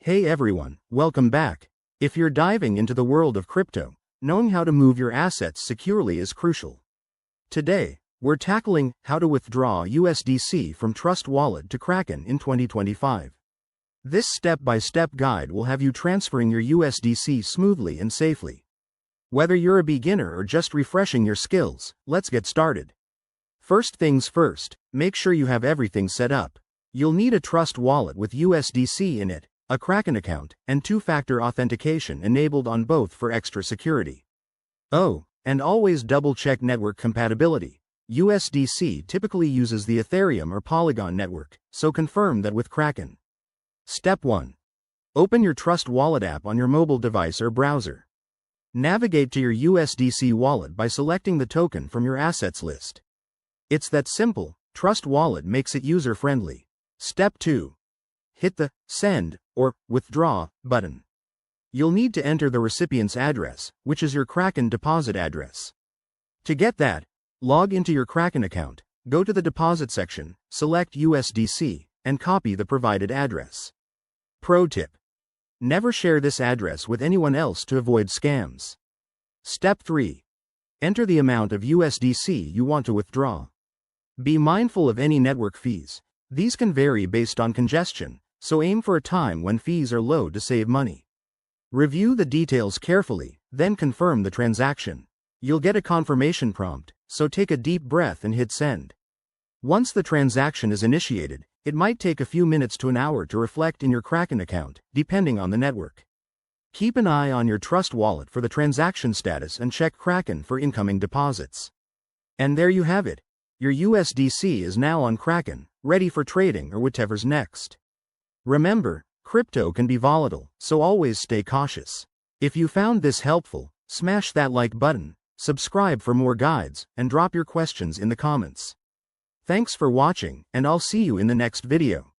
Hey everyone, welcome back. If you're diving into the world of crypto, knowing how to move your assets securely is crucial. Today, we're tackling how to withdraw USDC from Trust Wallet to Kraken in 2025. This step-by-step guide will have you transferring your USDC smoothly and safely. Whether you're a beginner or just refreshing your skills, let's get started. First things first, make sure you have everything set up. You'll need a Trust Wallet with USDC in it, a Kraken account, and two-factor authentication enabled on both for extra security. Oh, and always double-check network compatibility. USDC typically uses the Ethereum or Polygon network, so confirm that with Kraken. Step 1. Open your Trust Wallet app on your mobile device or browser. Navigate to your USDC wallet by selecting the token from your assets list. It's that simple. Trust Wallet makes it user-friendly. Step 2. Hit the Send or Withdraw button. You'll need to enter the recipient's address, which is your Kraken deposit address. To get that, log into your Kraken account, go to the deposit section, select USDC, and copy the provided address. Pro tip: never share this address with anyone else to avoid scams. Step 3. Enter the amount of USDC you want to withdraw. Be mindful of any network fees. These can vary based on congestion, so aim for a time when fees are low to save money. Review the details carefully, then confirm the transaction. You'll get a confirmation prompt, so take a deep breath and hit send. Once the transaction is initiated, it might take a few minutes to an hour to reflect in your Kraken account, depending on the network. Keep an eye on your Trust Wallet for the transaction status and check Kraken for incoming deposits. And there you have it. Your USDC is now on Kraken, ready for trading or whatever's next. Remember, crypto can be volatile, so always stay cautious. If you found this helpful, smash that like button, subscribe for more guides, and drop your questions in the comments. Thanks for watching, and I'll see you in the next video.